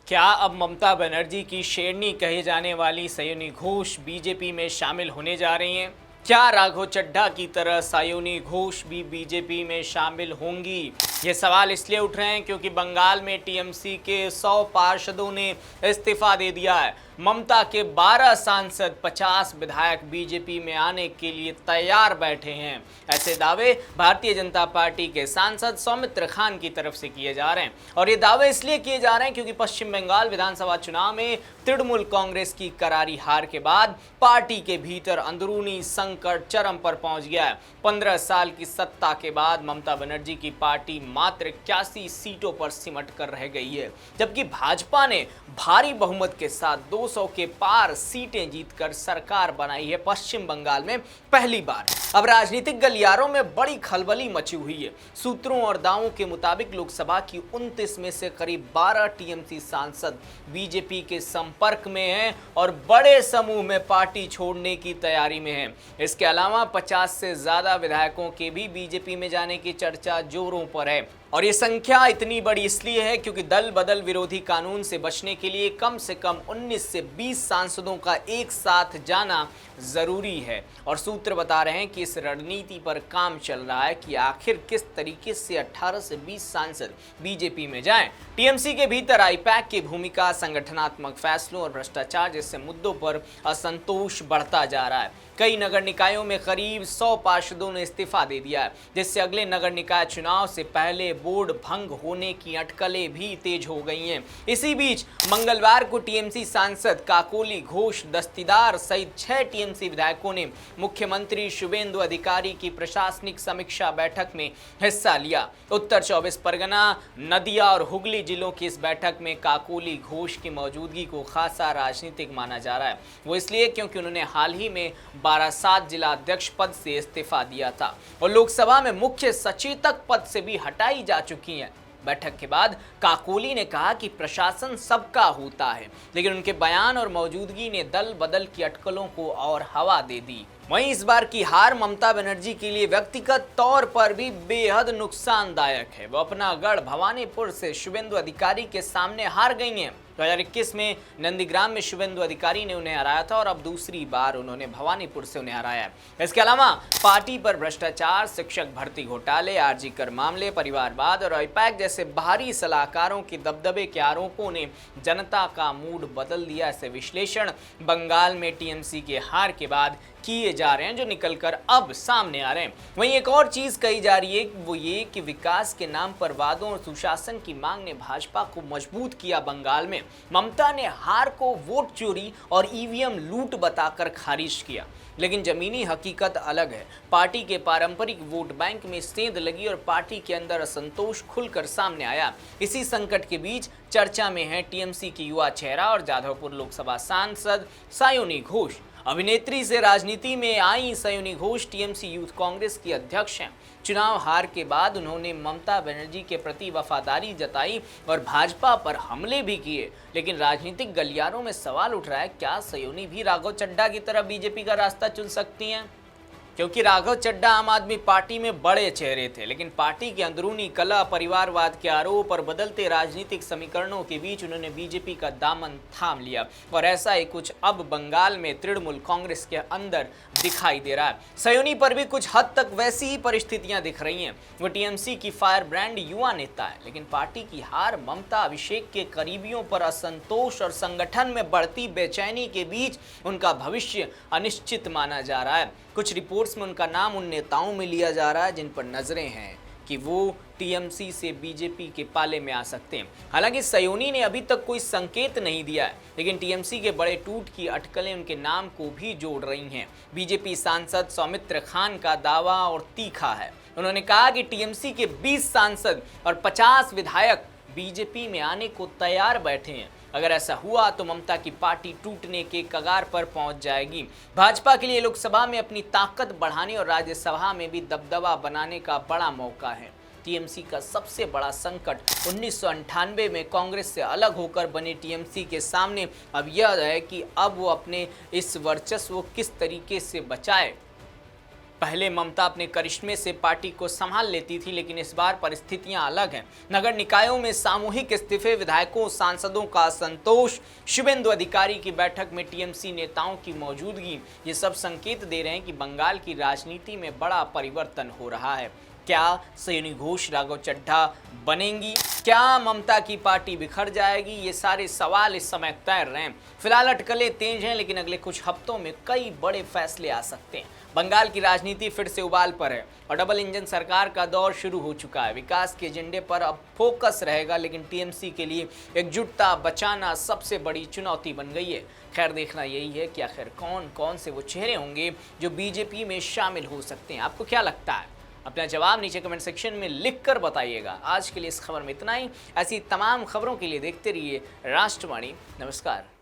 क्या अब ममता बनर्जी की शेरनी कहे जाने वाली सयोनी घोष बीजेपी में शामिल होने जा रही हैं? क्या राघव चड्ढा की तरह सयोनी घोष भी बीजेपी में शामिल होंगी? ये सवाल इसलिए उठ रहे हैं क्योंकि बंगाल में टीएमसी के 100 पार्षदों ने इस्तीफा दे दिया है। ममता के 12 सांसद, 50 विधायक बीजेपी में आने के लिए तैयार बैठे हैं। ऐसे दावे भारतीय जनता पार्टी के सांसद सौमित्र खान की तरफ से किए जा रहे हैं और ये दावे इसलिए किए जा रहे हैं क्योंकि पश्चिम बंगाल विधानसभा चुनाव में तृणमूल कांग्रेस की करारी हार के बाद पार्टी के भीतर अंदरूनी संकट चरम पर पहुंच गया है। 15 साल की सत्ता के बाद ममता बनर्जी की पार्टी मात्र 81 सीटों पर सिमट कर रह गई है, जबकि भाजपा ने भारी बहुमत के साथ 200 के पार सीटें जीतकर सरकार बनाई है पश्चिम बंगाल में पहली बार। अब राजनीतिक गलियारों में बड़ी खलबली मची हुई है। सूत्रों और दावों के मुताबिक लोकसभा की 29 में से करीब 12 टीएमसी सांसद बीजेपी के संपर्क में हैं और बड़े समूह में पार्टी छोड़ने की तैयारी में हैं। इसके अलावा 50 से ज्यादा विधायकों के भी बीजेपी में जाने की चर्चा जोरों पर है और ये संख्या इतनी बड़ी इसलिए है क्योंकि दल बदल विरोधी कानून से बचने के लिए कम से कम 19 से 20 सांसदों का एक साथ जाना जरूरी है। और सूत्र बता रहे हैं कि इस रणनीति पर काम चल रहा है कि आखिर किस तरीके से 18 से 20 सांसद बीजेपी में जाएं। टीएमसी के भीतर आईपैक की भूमिका, संगठनात्मक फैसलों और भ्रष्टाचार जैसे मुद्दों पर असंतोष बढ़ता जा रहा है। कई नगर निकायों में करीब 100 पार्षदों ने इस्तीफा दे दिया है, जिससे अगले नगर निकाय चुनाव से पहले बोर्ड भंग होने की अटकलें भी तेज हो गई हैं। इसी बीच मंगलवार को टीएमसी सांसद काकोली घोष दस्तीदार सहित 6 टीएमसी विधायकों ने मुख्यमंत्री शुभेंदु अधिकारी की प्रशासनिक समीक्षा बैठक में हिस्सा लिया। उत्तर 24 परगना, नदिया और हुगली जिलों की इस बैठक में काकोली घोष की मौजूदगी को खासा राजनीतिक माना जा रहा है। वो इसलिए क्योंकि उन्होंने हाल ही में 12 जिला अध्यक्ष पद से इस्तीफा दिया था और लोकसभा में मुख्य सचेतक पद से भी हटाई जा चुकी हैं। बैठक के बाद काकोली ने कहा कि प्रशासन सबका होता है, लेकिन उनके बयान और मौजूदगी ने दल बदल की अटकलों को और हवा दे दी। वहीं इस बार की हार ममता बनर्जी के लिए व्यक्तिगत तौर पर भी बेहद नुकसानदायक है। वो अपना गढ़ भवानीपुर से शुभेंदु अधिकारी के सामने हार गई हैं। 2021 में नंदीग्राम में शुभेंदु अधिकारी ने उन्हें हराया था और अब दूसरी बार उन्होंने भवानीपुर से उन्हें हराया है। इसके अलावा पार्टी पर भ्रष्टाचार, शिक्षक भर्ती घोटाले, आरजी कर मामले, परिवारवाद और आईपैक जैसे बाहरी सलाहकारों के दबदबे के आरोपों ने जनता का मूड बदल दिया। ऐसे विश्लेषण बंगाल में टीएमसी के हार के बाद किए जा रहे हैं, जो निकलकर अब सामने आ रहे हैं। वहीं एक और चीज कही जा रही है, वो ये कि विकास के नाम पर वादों और सुशासन की मांग ने भाजपा को मजबूत किया। बंगाल में ममता ने हार को वोट चोरी और ईवीएम लूट बताकर खारिज किया, लेकिन जमीनी हकीकत अलग है। पार्टी के पारंपरिक वोट बैंक में सेंध लगी और पार्टी के अंदर असंतोष खुलकर सामने आया। इसी संकट के बीच चर्चा में है टीएमसी की युवा चेहरा और जाधवपुर लोकसभा सांसद सयोनी घोष। अभिनेत्री से राजनीति में आई सयोनी घोष टीएमसी यूथ कांग्रेस की अध्यक्ष हैं। चुनाव हार के बाद उन्होंने ममता बनर्जी के प्रति वफादारी जताई और भाजपा पर हमले भी किए, लेकिन राजनीतिक गलियारों में सवाल उठ रहा है, क्या सयोनी भी राघव चड्ढा की तरह बीजेपी का रास्ता चुन सकती हैं? क्योंकि राघव चड्ढा आम आदमी पार्टी में बड़े चेहरे थे, लेकिन पार्टी की अंदरूनी कलह, परिवारवाद के आरोप और बदलते राजनीतिक समीकरणों के बीच उन्होंने बीजेपी का दामन थाम लिया और ऐसा ही कुछ अब बंगाल में तृणमूल कांग्रेस के अंदर दिखाई दे रहा है। सयोनी पर भी कुछ हद तक वैसी ही परिस्थितियां दिख रही हैं। वो टीएमसी की फायर ब्रांड युवा नेता है, लेकिन पार्टी की हार, ममता, अभिषेक के करीबियों पर असंतोष और संगठन में बढ़ती बेचैनी के बीच उनका भविष्य अनिश्चित माना जा रहा है। कुछ रिपोर्ट्स में उनका नाम उन नेताओं में लिया जा रहा है जिन पर नजरें हैं कि वो टीएमसी से बीजेपी के पाले में आ सकते हैं। हालांकि सयोनी ने अभी तक कोई संकेत नहीं दिया है, लेकिन टीएमसी के बड़े टूट की अटकलें उनके नाम को भी जोड़ रही हैं। बीजेपी सांसद सौमित्र खान का दावा और तीखा है। उन्होंने कहा कि टीएमसी के 20 सांसद और 50 विधायक बीजेपी में आने को तैयार बैठे हैं। अगर ऐसा हुआ तो ममता की पार्टी टूटने के कगार पर पहुंच जाएगी। भाजपा के लिए लोकसभा में अपनी ताकत बढ़ाने और राज्यसभा में भी दबदबा बनाने का बड़ा मौका है। टीएमसी का सबसे बड़ा संकट 1998 में कांग्रेस से अलग होकर बने टीएमसी के सामने अब यह है कि अब वो अपने इस वर्चस्व को किस तरीके से बचाए। पहले ममता अपने करिश्मे से पार्टी को संभाल लेती थी, लेकिन इस बार परिस्थितियां अलग हैं। नगर निकायों में सामूहिक इस्तीफे, विधायकों सांसदों का असंतोष, शुभेंदु अधिकारी की बैठक में टीएमसी नेताओं की मौजूदगी, ये सब संकेत दे रहे हैं कि बंगाल की राजनीति में बड़ा परिवर्तन हो रहा है। क्या सयोनी घोष राघव चड्ढा बनेंगी? क्या ममता की पार्टी बिखर जाएगी? ये सारे सवाल इस समय तैर रहे हैं। फिलहाल अटकलें तेज हैं, लेकिन अगले कुछ हफ्तों में कई बड़े फैसले आ सकते हैं। बंगाल की राजनीति फिर से उबाल पर है और डबल इंजन सरकार का दौर शुरू हो चुका है। विकास के एजेंडे पर अब फोकस रहेगा, लेकिन टीएमसी के लिए एकजुटता बचाना सबसे बड़ी चुनौती बन गई है। खैर, देखना यही है कि आखिर कौन कौन से वो चेहरे होंगे जो बीजेपी में शामिल हो सकते हैं। आपको क्या लगता है? अपना जवाब नीचे कमेंट सेक्शन में लिख कर बताइएगा। आज के लिए इस खबर में इतना ही। ऐसी तमाम खबरों के लिए देखते रहिए राष्ट्रवाणी। नमस्कार।